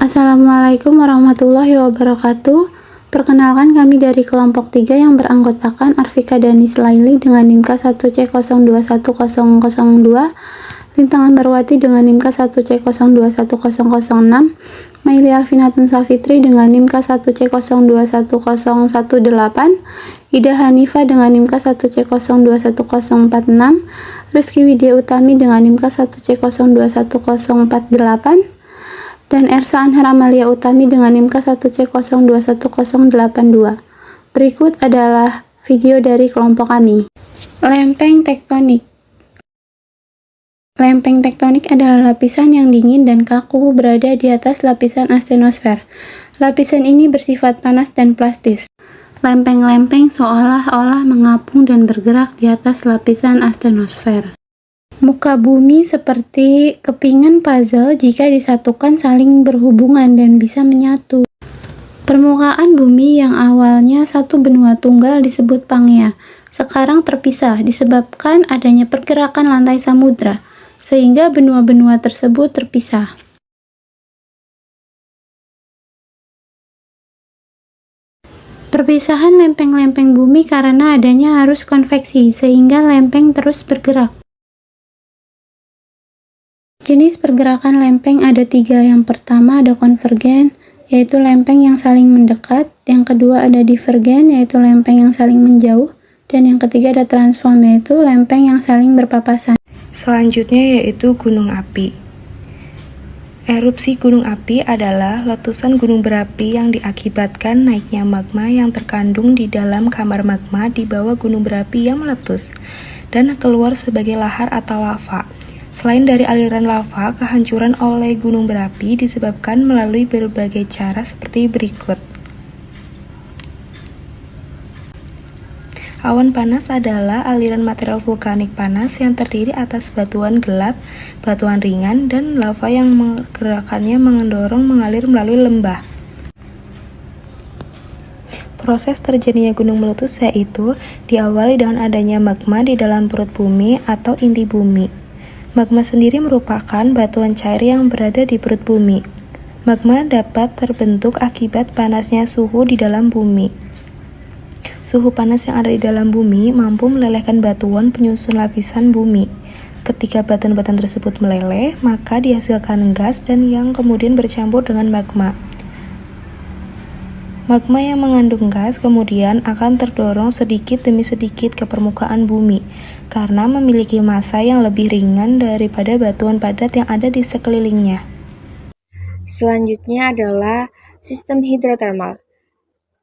Assalamualaikum warahmatullahi wabarakatuh. Perkenalkan, kami dari kelompok 3 yang beranggotakan Arfika Danis Laili dengan NIMKA 1C021002, Lintangan Barwati dengan NIMKA 1C021006, Maili Alfinatun Safitri dengan NIMKA 1C021018, Ida Hanifa dengan NIMKA 1C021046, Rizky Widya Utami dengan NIMKA 1C021048, dan Ersa Anhar Amalia Utami dengan NIMKA 1C021082. Berikut adalah video dari kelompok kami. Lempeng tektonik. Lempeng tektonik adalah lapisan yang dingin dan kaku berada di atas lapisan astenosfer. Lapisan ini bersifat panas dan plastis. Lempeng-lempeng seolah-olah mengapung dan bergerak di atas lapisan astenosfer. Muka bumi seperti kepingan puzzle jika disatukan saling berhubungan dan bisa menyatu. Permukaan bumi yang awalnya satu benua tunggal disebut Pangea, sekarang terpisah disebabkan adanya pergerakan lantai samudra, sehingga benua-benua tersebut terpisah. Perpisahan lempeng-lempeng bumi karena adanya arus konveksi, sehingga lempeng terus bergerak. Jenis pergerakan lempeng ada 3. Yang pertama ada konvergen, yaitu lempeng yang saling mendekat. Yang kedua ada divergen, yaitu lempeng yang saling menjauh. Dan yang ketiga ada transform, yaitu lempeng yang saling berpapasan. Selanjutnya yaitu gunung api. Erupsi gunung api adalah letusan gunung berapi yang diakibatkan naiknya magma yang terkandung di dalam kamar magma di bawah gunung berapi yang meletus dan keluar sebagai lahar atau lava. Selain dari aliran lava, kehancuran oleh gunung berapi disebabkan melalui berbagai cara seperti berikut. Awan panas adalah aliran material vulkanik panas yang terdiri atas batuan gelap, batuan ringan, dan lava yang gerakannya mendorong mengalir melalui lembah. Proses terjadinya gunung meletus yaitu diawali dengan adanya magma di dalam perut bumi atau inti bumi. Magma sendiri merupakan batuan cair yang berada di perut bumi. Magma dapat terbentuk akibat panasnya suhu di dalam bumi. Suhu panas yang ada di dalam bumi mampu melelehkan batuan penyusun lapisan bumi. Ketika batuan-batuan tersebut meleleh, maka dihasilkan gas dan yang kemudian bercampur dengan magma. Magma yang mengandung gas kemudian akan terdorong sedikit demi sedikit ke permukaan bumi karena memiliki massa yang lebih ringan daripada batuan padat yang ada di sekelilingnya. Selanjutnya adalah sistem hidrotermal.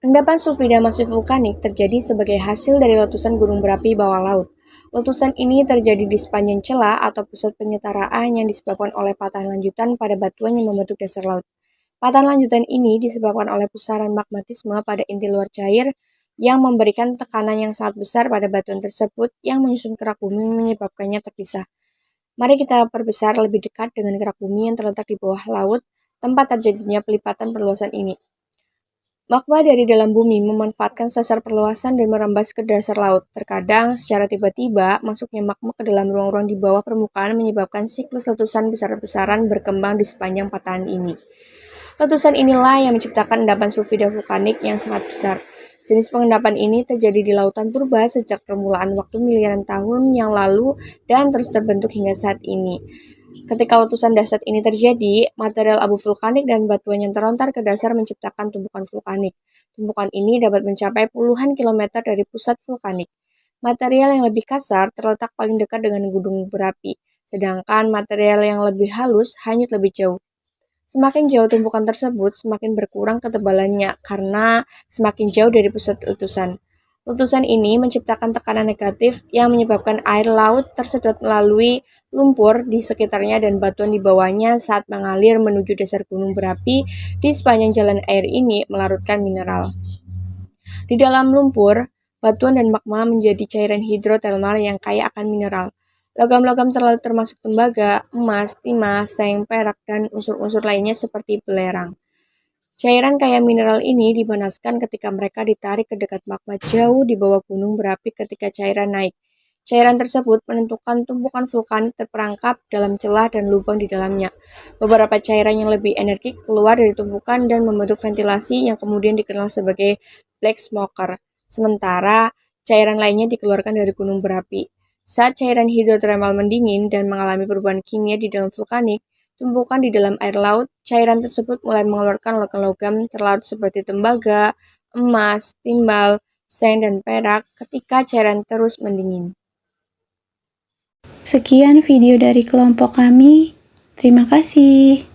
Endapan sulfida masif vulkanik terjadi sebagai hasil dari letusan gunung berapi bawah laut. Letusan ini terjadi di sepanjang celah atau pusat penyetaraan yang disebabkan oleh patahan lanjutan pada batuan yang membentuk dasar laut. Patahan lanjutan ini disebabkan oleh pusaran magmatisme pada inti luar cair yang memberikan tekanan yang sangat besar pada batuan tersebut yang menyusun kerak bumi menyebabkannya terpisah. Mari kita perbesar lebih dekat dengan kerak bumi yang terletak di bawah laut, tempat terjadinya pelipatan perluasan ini. Magma dari dalam bumi memanfaatkan sesar perluasan dan merembas ke dasar laut. Terkadang, secara tiba-tiba, masuknya magma ke dalam ruang-ruang di bawah permukaan menyebabkan siklus letusan besar-besaran berkembang di sepanjang patahan ini. Letusan inilah yang menciptakan endapan sulfida vulkanik yang sangat besar. Jenis pengendapan ini terjadi di lautan purba sejak permulaan waktu miliaran tahun yang lalu dan terus terbentuk hingga saat ini. Ketika letusan dahsyat ini terjadi, material abu vulkanik dan batuan yang terlontar ke dasar menciptakan tumpukan vulkanik. Tumpukan ini dapat mencapai puluhan kilometer dari pusat vulkanik. Material yang lebih kasar terletak paling dekat dengan gunung berapi, sedangkan material yang lebih halus hanyut lebih jauh. Semakin jauh tumpukan tersebut, semakin berkurang ketebalannya karena semakin jauh dari pusat letusan. Letusan ini menciptakan tekanan negatif yang menyebabkan air laut tersedot melalui lumpur di sekitarnya dan batuan di bawahnya saat mengalir menuju dasar gunung berapi di sepanjang jalan air ini melarutkan mineral. Di dalam lumpur, batuan dan magma menjadi cairan hidrotermal yang kaya akan mineral. Logam-logam termasuk tembaga, emas, timah, seng, perak, dan unsur-unsur lainnya seperti belerang. Cairan kaya mineral ini dipanaskan ketika mereka ditarik ke dekat magma jauh di bawah gunung berapi ketika cairan naik. Cairan tersebut menentukan tumpukan vulkanik terperangkap dalam celah dan lubang di dalamnya. Beberapa cairan yang lebih energik keluar dari tumpukan dan membentuk ventilasi yang kemudian dikenal sebagai black smoker. Sementara cairan lainnya dikeluarkan dari gunung berapi. Saat cairan hidrotermal mendingin dan mengalami perubahan kimia di dalam vulkanik, tumpukan di dalam air laut, cairan tersebut mulai mengeluarkan logam-logam terlarut seperti tembaga, emas, timbal, seng, dan perak ketika cairan terus mendingin. Sekian video dari kelompok kami. Terima kasih.